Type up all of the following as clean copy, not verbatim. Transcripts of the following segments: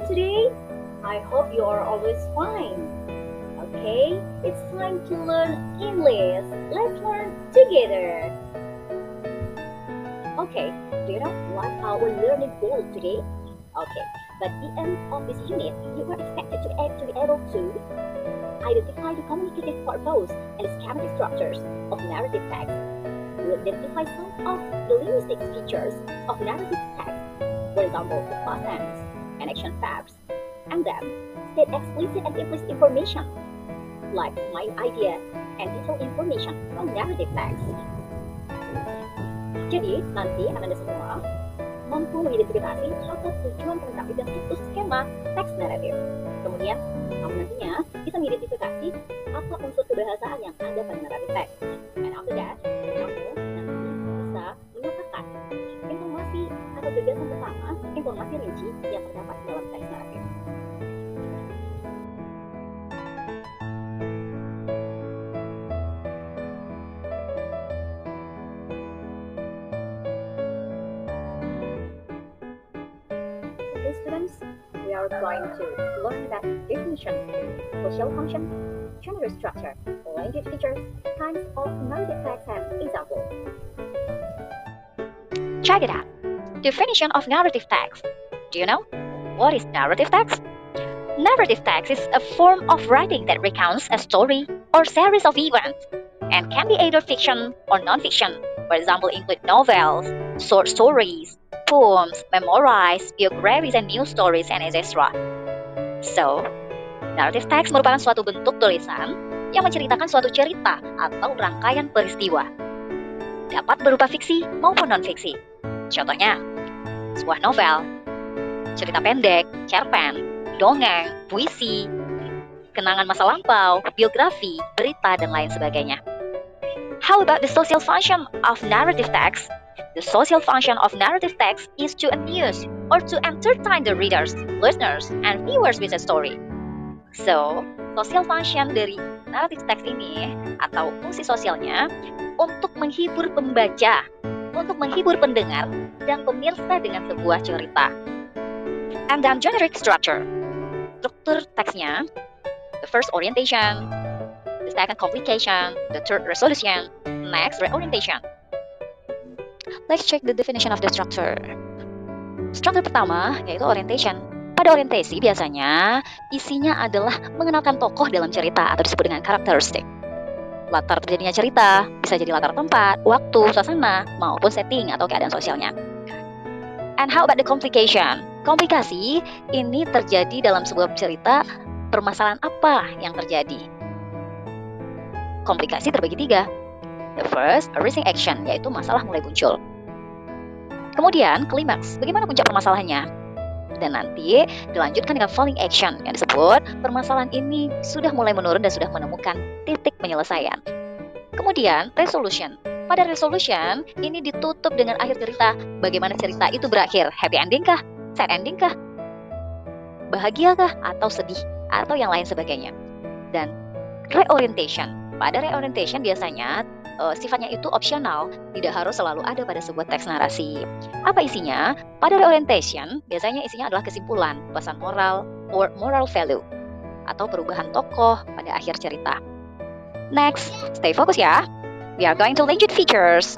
today? I hope you are always fine. Okay, it's time to learn English. Let's learn together. Okay, do you know what our learning goal today? Okay, by the end of this unit, you are expected to be able to identify the communicative purpose and schematic structures of narrative text. You identify some of the linguistic features of narrative text, for example, the past tense and action verbs, and then state explicit and implicit information, like main idea and detailed information from narrative text. Jadi, nanti Anda semua mampu mengidentifikasi hasil tujuan komunikatif dan struktur skema teks naratif. Kemudian, kamu nantinya bisa mengidentifikasi apa unsur kebahasaan yang ada pada naratif teks. And after that, kamu nanti bisa menyatakan informasi atau gagasan pertama, informasi rinci yang terdapat dalam teks naratif. Students, we are going to learn that definition, social function, genre structure, language features, kinds of narrative text, and example. Check it out. Definition of narrative text. Do you know what is narrative text? Narrative text is a form of writing that recounts a story or series of events and can be either fiction or non-fiction. For example, include novels, short stories, poems, memoirs, biographies, and news stories, and etc. So, narrative text merupakan suatu bentuk tulisan yang menceritakan suatu cerita atau rangkaian peristiwa. Dapat berupa fiksi maupun non-fiksi. Contohnya, sebuah novel, cerita pendek, cerpen, dongeng, puisi, kenangan masa lampau, biografi, berita, dan lain sebagainya. How about the social function of narrative text? The social function of narrative text is to amuse or to entertain the readers, listeners, and viewers with a story. So, social function dari narrative text ini atau fungsi sosialnya untuk menghibur pembaca, untuk menghibur pendengar dan pemirsa dengan sebuah cerita. And then generic structure. Struktur teksnya, the first orientation, the second complication, the third resolution, next reorientation. Let's check the definition of the structure. Struktur pertama yaitu orientation. Pada orientasi biasanya isinya adalah mengenalkan tokoh dalam cerita atau disebut dengan karakteristik. Latar terjadinya cerita bisa jadi latar tempat, waktu, suasana, maupun setting atau keadaan sosialnya. And how about the complication? Komplikasi ini terjadi dalam sebuah cerita, permasalahan apa yang terjadi? Komplikasi terbagi 3. The first, arising action, yaitu masalah mulai muncul. Kemudian, klimaks, bagaimana puncak permasalahannya? Dan nanti dilanjutkan dengan falling action, yang disebut permasalahan ini sudah mulai menurun dan sudah menemukan titik penyelesaian. Kemudian, resolution. Pada resolution, ini ditutup dengan akhir cerita. Bagaimana cerita itu berakhir? Happy ending kah? Sad ending kah? Bahagia kah? Atau sedih? Atau yang lain sebagainya. Dan reorientation. Pada reorientation biasanya sifatnya itu opsional, tidak harus selalu ada pada sebuah teks narasi. Apa isinya? Pada reorientation, biasanya isinya adalah kesimpulan, pesan moral, or moral value, atau perubahan tokoh pada akhir cerita. Next, stay fokus ya. We are going to language features.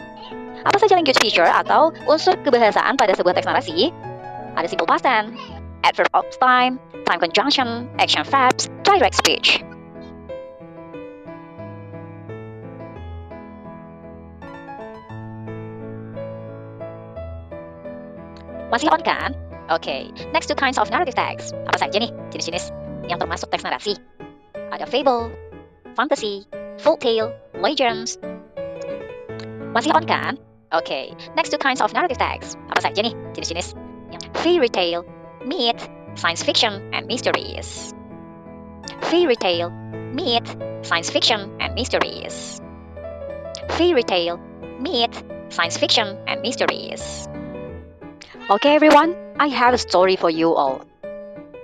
Apa saja language feature atau unsur kebahasaan pada sebuah teks narasi? Ada simple past tense, adverb of time conjunction, action verbs, direct speech. Masih on kan? Oke, next two kinds of narrative text. Apa saja nih jenis-jenis yang termasuk teks narasi? Ada fable, fantasy, folk tale, legends. Masih on kan? Oke, next two kinds of narrative text. Apa saja nih jenis-jenis yang fairy tale, myth, science fiction, and mysteries. Fairy tale, myth, science fiction, and mysteries. Fairy tale, myth, science fiction, and mysteries. Okay, everyone, I have a story for you all.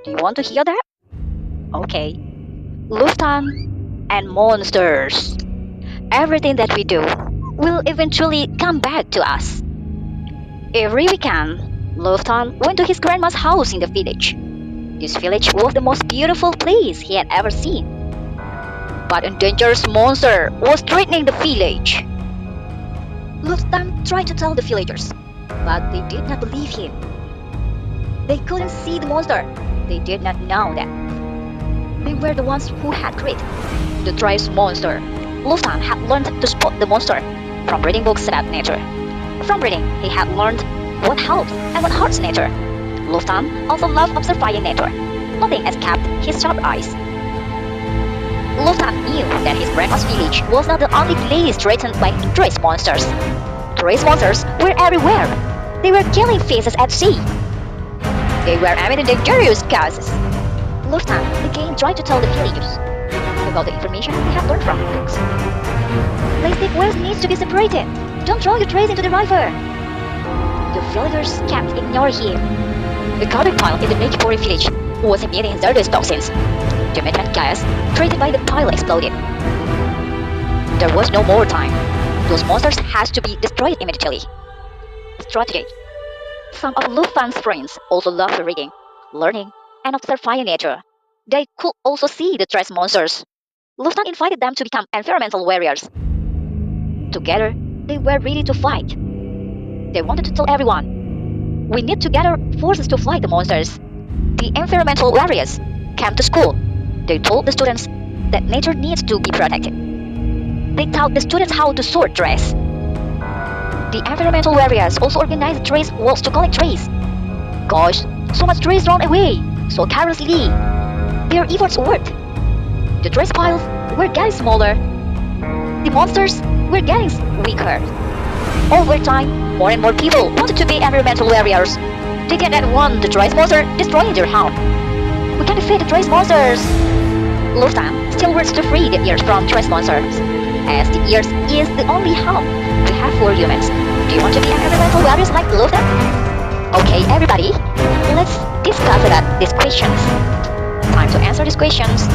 Do you want to hear that? Okay. Luftan and monsters. Everything that we do will eventually come back to us. Every weekend, Luftan went to his grandma's house in the village. This village was the most beautiful place he had ever seen. But a dangerous monster was threatening the village. Luftan tried to tell the villagers, but they did not believe him. They couldn't see the monster. They did not know that. They were the ones who had created the trace monster. Luftan had learned to spot the monster from reading books about nature. From reading, he had learned what helps and what hurts nature. Luftan also loved observing nature. Nothing escaped his sharp eyes. Luftan knew that his grandma's village was not the only place threatened by trace monsters. Trace monsters were everywhere. They were killing fishes at sea. They were emitting dangerous gases. Luftan again tried to tell the villagers about the information he had learned from books. Plastic waste needs to be separated. Don't throw your trays into the river. The villagers kept ignoring him. The garbage pile in the Mejipuri village was emitting hazardous toxins. The methane gas created by the pile exploded. There was no more time. Those monsters had to be destroyed immediately. Strategy. Some of Luftan's friends also loved reading, learning, and observing nature. They could also see the trace monsters. Luftan invited them to become environmental warriors. Together, they were ready to fight. They wanted to tell everyone, we need to gather forces to fight the monsters. The environmental warriors came to school. They told the students that nature needs to be protected. They taught the students how to sort trash. The environmental warriors also organized trash walks to collect trash. Gosh, so much trash thrown away, so carelessly. Their efforts worked. The trash piles were getting smaller. The monsters were getting weaker. Over time, more and more people wanted to be environmental warriors. They did not want the trash monster destroying their home. We can defeat the trash monsters. Luftan still works to free the earth from trash monsters, as the earth is the only home we have for humans. Do you want to be environmental warriors like Luftan? Okay, everybody, let's discuss about these questions. Time to answer these questions.